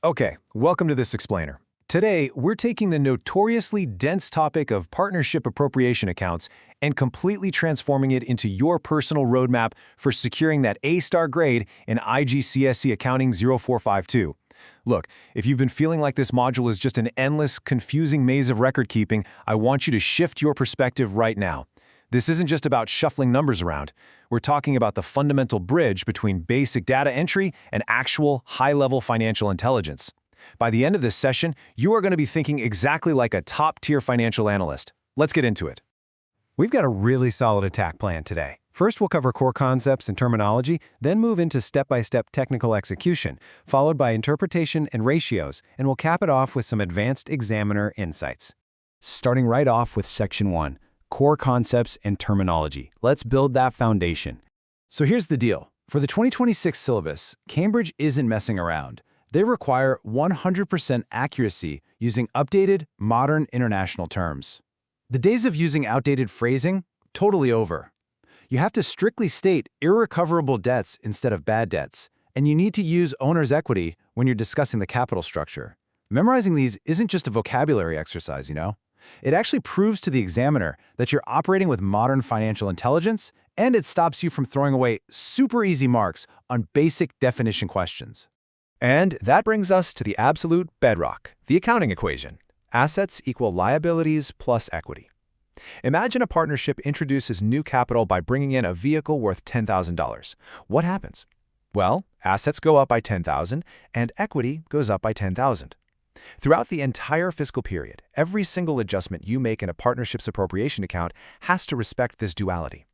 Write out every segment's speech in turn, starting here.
Okay, welcome to this explainer. Today, we're taking the notoriously dense topic of partnership appropriation accounts and completely transforming it into your personal roadmap for securing that A-star grade in IGCSE Accounting 0452. Look, if you've been feeling like this module is just an endless, confusing maze of record keeping, I want you to shift your perspective right now. This isn't just about shuffling numbers around. We're talking about the fundamental bridge between basic data entry and actual, high-level financial intelligence. By the end of this session, you are going to be thinking exactly like a top-tier financial analyst. Let's get into it. We've got a really solid attack plan today. First, we'll cover core concepts and terminology, then move into step-by-step technical execution, followed by interpretation and ratios, and we'll cap it off with some advanced examiner insights. Starting right off with Section 1. Core concepts and terminology. Let's build that foundation. So here's the deal. For the 2026 syllabus, Cambridge isn't messing around. They require 100% accuracy using updated, modern international terms. The days of using outdated phrasing, totally over. You have to strictly state irrecoverable debts instead of bad debts, and you need to use owner's equity when you're discussing the capital structure. Memorizing these isn't just a vocabulary exercise, you know? It actually proves to the examiner that you're operating with modern financial intelligence, and it stops you from throwing away super easy marks on basic definition questions. And that brings us to the absolute bedrock, the accounting equation. Assets equal liabilities plus equity. Imagine a partnership introduces new capital by bringing in a vehicle worth $10,000. What happens? Well, assets go up by $10,000 and equity goes up by $10,000. Throughout the entire fiscal period, every single adjustment you make in a partnership's appropriation account has to respect this duality.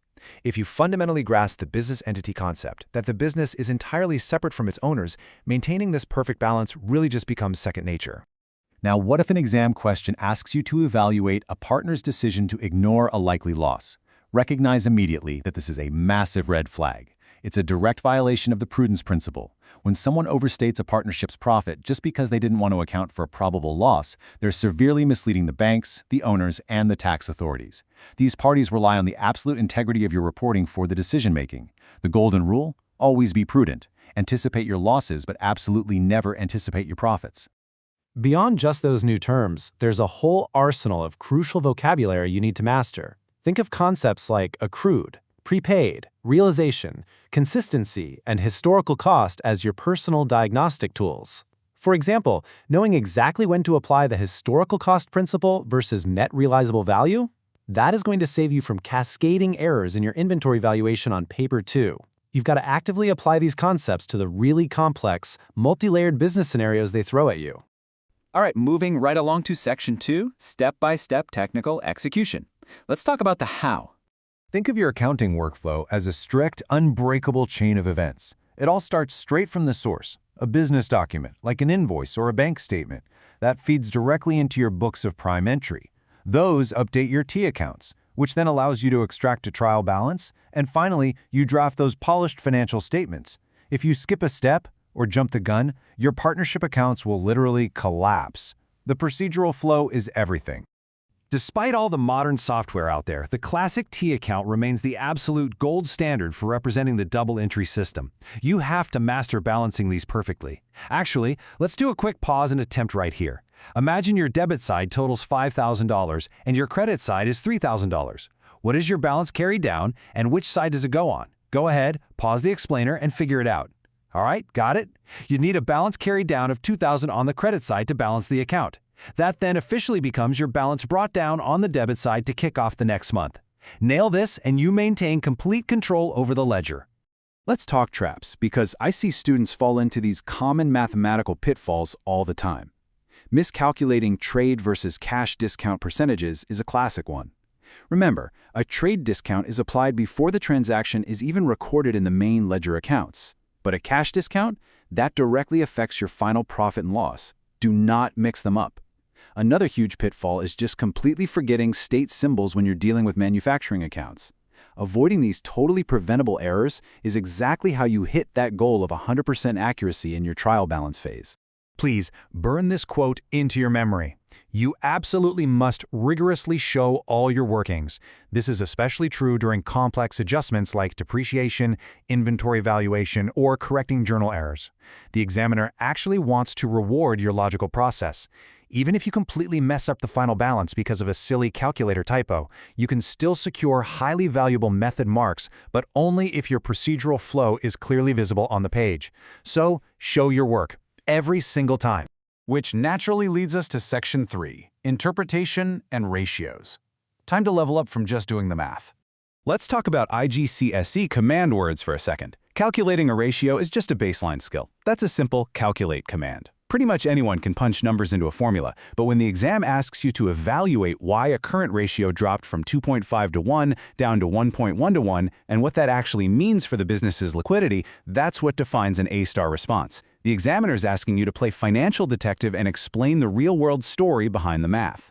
If you fundamentally grasp the business entity concept, that the business is entirely separate from its owners, maintaining this perfect balance really just becomes second nature. Now, what if an exam question asks you to evaluate a partner's decision to ignore a likely loss? Recognize immediately that this is a massive red flag. It's a direct violation of the prudence principle. When someone overstates a partnership's profit just because they didn't want to account for a probable loss, they're severely misleading the banks, the owners, and the tax authorities. These parties rely on the absolute integrity of your reporting for the decision-making. The golden rule? Always be prudent. Anticipate your losses, but absolutely never anticipate your profits. Beyond just those new terms, there's a whole arsenal of crucial vocabulary you need to master. Think of concepts like accrued, prepaid, realization, consistency, and historical cost as your personal diagnostic tools. For example, knowing exactly when to apply the historical cost principle versus net realizable value, that is going to save you from cascading errors in your inventory valuation on paper too. You've got to actively apply these concepts to the really complex, multi-layered business scenarios they throw at you. All right, moving right along to Section 2, step-by-step technical execution. Let's talk about the how. Think of your accounting workflow as a strict, unbreakable chain of events. It all starts straight from the source, a business document, like an invoice or a bank statement, that feeds directly into your books of prime entry. Those update your T accounts, which then allows you to extract a trial balance, and finally, you draft those polished financial statements. If you skip a step or jump the gun, your partnership accounts will literally collapse. The procedural flow is everything. Despite all the modern software out there, the classic T account remains the absolute gold standard for representing the double entry system. You have to master balancing these perfectly. Actually, let's do a quick pause and attempt right here. Imagine your debit side totals $5,000 and your credit side is $3,000. What is your balance carried down and which side does it go on? Go ahead, pause the explainer and figure it out. All right, got it? You need a balance carried down of $2,000 on the credit side to balance the account. That then officially becomes your balance brought down on the debit side to kick off the next month. Nail this and you maintain complete control over the ledger. Let's talk traps, because I see students fall into these common mathematical pitfalls all the time. Miscalculating trade versus cash discount percentages is a classic one. Remember, a trade discount is applied before the transaction is even recorded in the main ledger accounts. But a cash discount? That directly affects your final profit and loss. Do not mix them up. Another huge pitfall is just completely forgetting state symbols when you're dealing with manufacturing accounts. Avoiding these totally preventable errors is exactly how you hit that goal of 100% accuracy in your trial balance phase. Please burn this quote into your memory. You absolutely must rigorously show all your workings. This is especially true during complex adjustments like depreciation, inventory valuation, or correcting journal errors. The examiner actually wants to reward your logical process. Even if you completely mess up the final balance because of a silly calculator typo, you can still secure highly valuable method marks, but only if your procedural flow is clearly visible on the page. So, show your work every single time. Which naturally leads us to Section 3, Interpretation and Ratios. Time to level up from just doing the math. Let's talk about IGCSE command words for a second. Calculating a ratio is just a baseline skill. That's a simple calculate command. Pretty much anyone can punch numbers into a formula, but when the exam asks you to evaluate why a current ratio dropped from 2.5 to 1 down to 1.1 to 1 and what that actually means for the business's liquidity, that's what defines an A-star response. The examiner is asking you to play financial detective and explain the real-world story behind the math.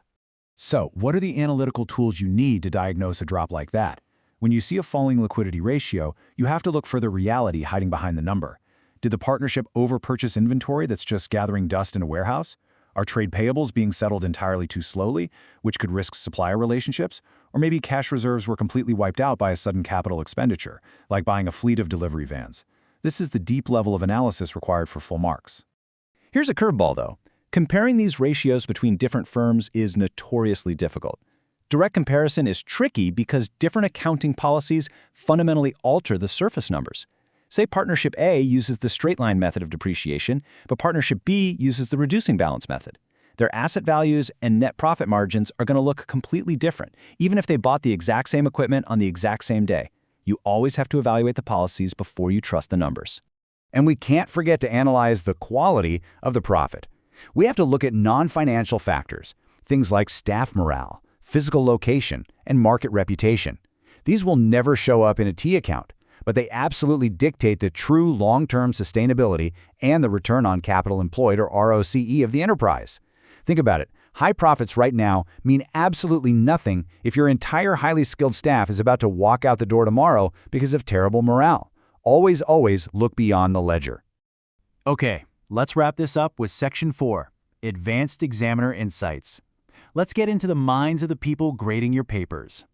So, what are the analytical tools you need to diagnose a drop like that? When you see a falling liquidity ratio, you have to look for the reality hiding behind the number. Did the partnership overpurchase inventory that's just gathering dust in a warehouse? Are trade payables being settled entirely too slowly, which could risk supplier relationships? Or maybe cash reserves were completely wiped out by a sudden capital expenditure, like buying a fleet of delivery vans. This is the deep level of analysis required for full marks. Here's a curveball, though. Comparing these ratios between different firms is notoriously difficult. Direct comparison is tricky because different accounting policies fundamentally alter the surface numbers. Say Partnership A uses the straight-line method of depreciation, but Partnership B uses the reducing balance method. Their asset values and net profit margins are going to look completely different, even if they bought the exact same equipment on the exact same day. You always have to evaluate the policies before you trust the numbers. And we can't forget to analyze the quality of the profit. We have to look at non-financial factors, things like staff morale, physical location, and market reputation. These will never show up in a T account, but they absolutely dictate the true long-term sustainability and the return on capital employed, or ROCE, of the enterprise. Think about it. High profits right now mean absolutely nothing if your entire highly skilled staff is about to walk out the door tomorrow because of terrible morale. Always, always look beyond the ledger. Okay, let's wrap this up with Section 4, Advanced Examiner Insights. Let's get into the minds of the people grading your papers.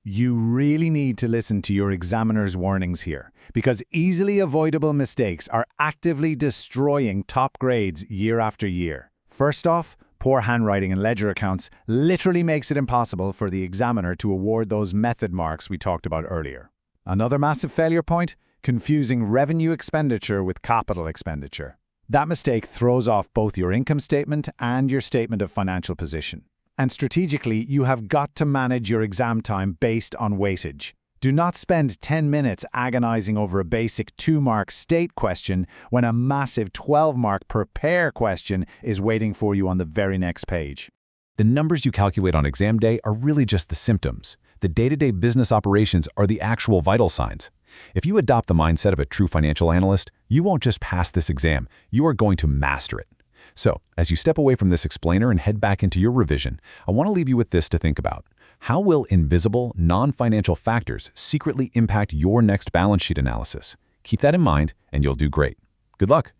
You really need to listen to your examiner's warnings here, because easily avoidable mistakes are actively destroying top grades year after year. First off, poor handwriting in ledger accounts literally makes it impossible for the examiner to award those method marks we talked about earlier. Another massive failure point? Confusing revenue expenditure with capital expenditure. That mistake throws off both your income statement and your statement of financial position. And strategically, you have got to manage your exam time based on weightage. Do not spend 10 minutes agonizing over a basic 2-mark state question when a massive 12-mark prepare question is waiting for you on the very next page. The numbers you calculate on exam day are really just the symptoms. The day-to-day business operations are the actual vital signs. If you adopt the mindset of a true financial analyst, you won't just pass this exam, you are going to master it. So, as you step away from this explainer and head back into your revision, I want to leave you with this to think about. How will invisible, non-financial factors secretly impact your next balance sheet analysis? Keep that in mind, and you'll do great. Good luck.